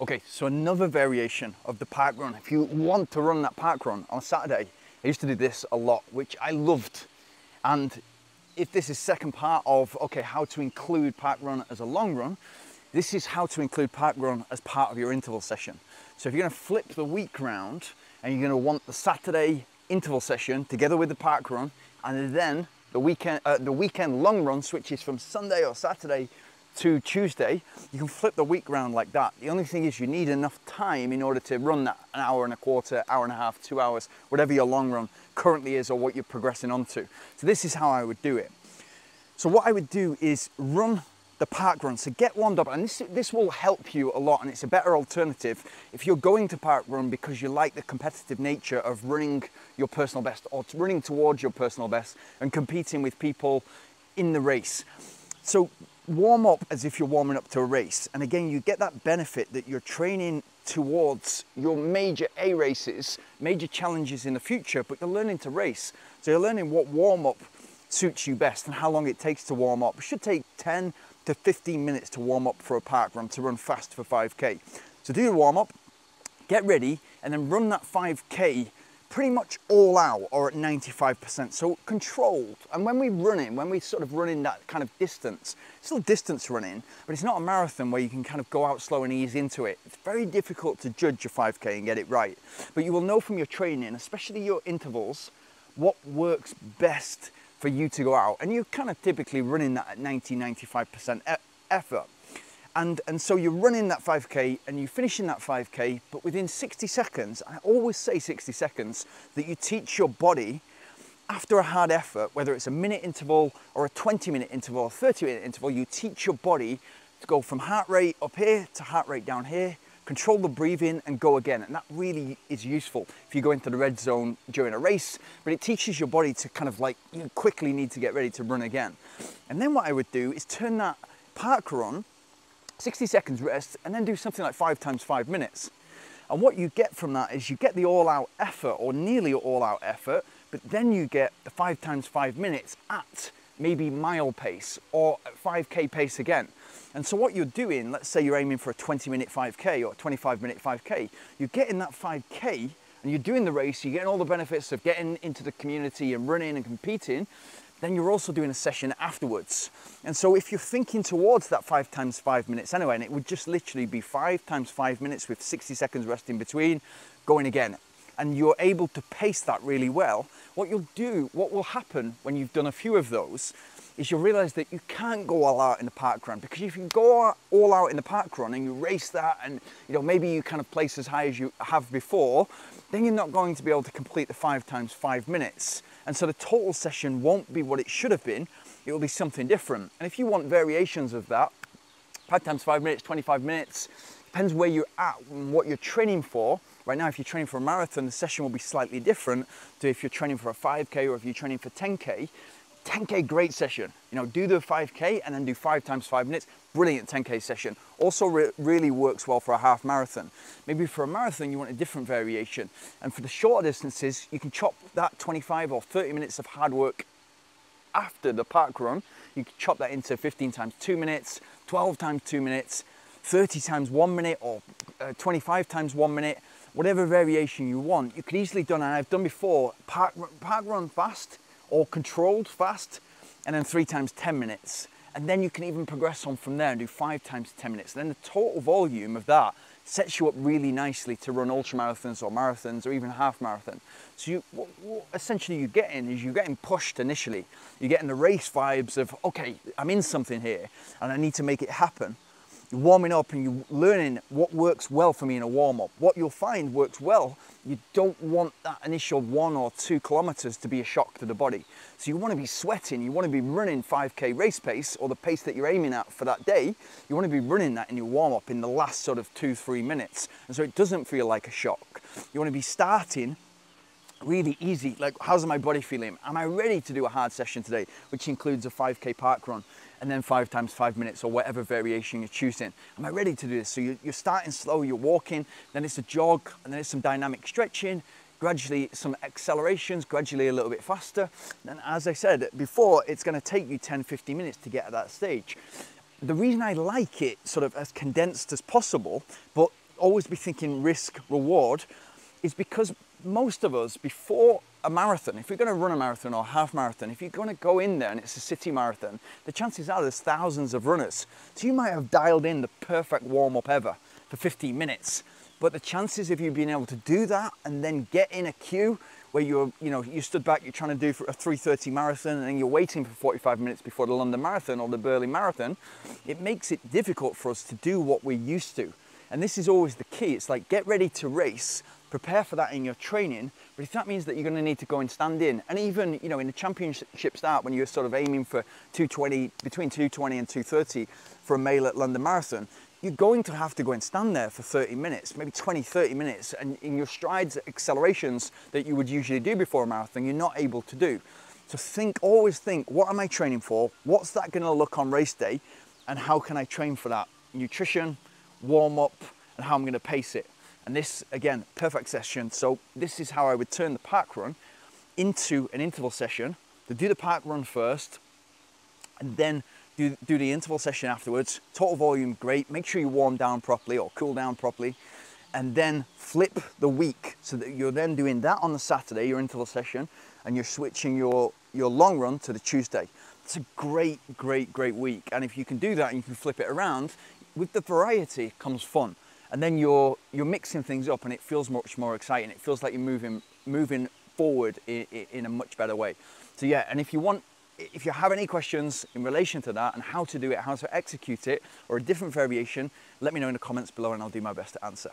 Okay, so another variation of the park run. If you want to run that park run on Saturday, I used to do this a lot, which I loved. And if this is second part of, okay, how to include park run as a long run, this is how to include park run as part of your interval session. So if you're gonna flip the week round and you're gonna want the Saturday interval session together with the park run, and then the weekend long run switches from Sunday or Saturday to Tuesday, you can flip the week round like that. The only thing is you need enough time in order to run that an hour and a quarter, hour and a half, 2 hours, whatever your long run currently is or what you're progressing onto. So this is how I would do it. So what I would do is run the park run. So get warmed up, and this will help you a lot, and it's a better alternative if you're going to park run because you like the competitive nature of running your personal best or running towards your personal best and competing with people in the race. So warm up as if you're warming up to a race, and again you get that benefit that you're training towards your major A races, major challenges in the future, but you're learning to race. So you're learning what warm up suits you best and how long it takes to warm up. It should take 10 to 15 minutes to warm up for a park run, to run fast for 5K. So do the warm up, get ready, and then run that 5K pretty much all out or at 95%, so controlled. And when we sort of run in that kind of distance, it's still distance running, but it's not a marathon where you can kind of go out slow and ease into it. It's very difficult to judge your 5K and get it right. But you will know from your training, especially your intervals, what works best for you to go out. And you're kind of typically running that at 90-95% effort. And so you're running that 5K and you're finishing that 5K, but within 60 seconds, I always say 60 seconds, that you teach your body after a hard effort, whether it's a minute interval or a 20-minute interval or 30-minute interval, you teach your body to go from heart rate up here to heart rate down here, control the breathing and go again. And that really is useful if you go into the red zone during a race, but it teaches your body to kind of like, you quickly need to get ready to run again. And then what I would do is turn that park run 60 seconds rest, and then do something like 5 times 5 minutes. And what you get from that is you get the all-out effort, or nearly all-out effort, but then you get the 5 times 5 minutes at maybe mile pace or at 5K pace again. And so what you're doing, let's say you're aiming for a 20-minute 5K or a 25-minute 5K, you're getting that 5K and you're doing the race, you're getting all the benefits of getting into the community and running and competing, then you're also doing a session afterwards. And so if you're thinking towards that 5 times 5 minutes anyway, and it would just literally be 5 times 5 minutes with 60 seconds rest in between, going again, and you're able to pace that really well, what will happen when you've done a few of those is you'll realize that you can't go all out in the park run, because if you go all out in the park run and you race that and maybe you kind of place as high as you have before, then you're not going to be able to complete the 5 times 5 minutes. And so the total session won't be what it should have been, it will be something different. And if you want variations of that, 5 times 5 minutes, 25 minutes, depends where you're at and what you're training for. Right now, if you're training for a marathon, the session will be slightly different to if you're training for a 5K or if you're training for 10K. 10K, great session. Do the 5K and then do 5 times 5 minutes. Brilliant 10K session. Also really works well for a half marathon. Maybe for a marathon, you want a different variation. And for the shorter distances, you can chop that 25 or 30 minutes of hard work after the park run. You can chop that into 15 times 2 minutes, 12 times 2 minutes, 30 times 1 minute, or 25 times 1 minute, whatever variation you want. You could easily do, and I've done before, park run fast, or controlled fast, and then 3 times 10 minutes. And then you can even progress on from there and do 5 times 10 minutes. And then the total volume of that sets you up really nicely to run ultramarathons or marathons or even half marathon. So what essentially you're getting pushed initially. You're getting the race vibes of, okay, I'm in something here and I need to make it happen. You're warming up and you're learning what works well for me in a warm-up. What you'll find works well, you don't want that initial 1 or 2 kilometers to be a shock to the body. So you want to be sweating, you want to be running 5K race pace, or the pace that you're aiming at for that day. You want to be running that in your warm-up in the last sort of 2-3 minutes. And so it doesn't feel like a shock. You want to be starting really easy, like, how's my body feeling? Am I ready to do a hard session today, which includes a 5K park run, and then 5 times 5 minutes or whatever variation you're choosing? Am I ready to do this? So you're starting slow, you're walking, then it's a jog, and then it's some dynamic stretching, gradually some accelerations, gradually a little bit faster. And as I said before, it's going to take you 10-15 minutes to get at that stage. The reason I like it sort of as condensed as possible, but always be thinking risk reward is because most of us, before a marathon, if you're going to run a marathon or half marathon, if you're going to go in there and it's a city marathon, the chances are there's thousands of runners. So you might have dialed in the perfect warm-up ever for 15 minutes. But the chances of you being able to do that and then get in a queue where you stood back, you're trying to do a 3:30 marathon and then you're waiting for 45 minutes before the London Marathon or the Berlin Marathon, it makes it difficult for us to do what we're used to. And this is always the key. It's like, get ready to race, prepare for that in your training, but if that means that you're going to need to go and stand in, and even, in the championship start, when you're sort of aiming for 2:20, between 2:20 and 2:30 for a male at London Marathon, you're going to have to go and stand there for 30 minutes, maybe 20, 30 minutes, and in your strides, accelerations that you would usually do before a marathon, you're not able to do. So always think, what am I training for? What's that going to look on race day? And how can I train for that? Nutrition, warm up, and how I'm going to pace it. And this, again, perfect session. So this is how I would turn the park run into an interval session. To do the park run first, and then do the interval session afterwards. Total volume, great. Make sure you warm down properly or cool down properly. And then flip the week so that you're then doing that on the Saturday, your interval session, and you're switching your long run to the Tuesday. It's a great, great, great week. And if you can do that and you can flip it around, with the variety comes fun. And then you're mixing things up and it feels much more exciting. It feels like you're moving forward in a much better way. So yeah, and if you have any questions in relation to that and how to do it, how to execute it, or a different variation, let me know in the comments below and I'll do my best to answer.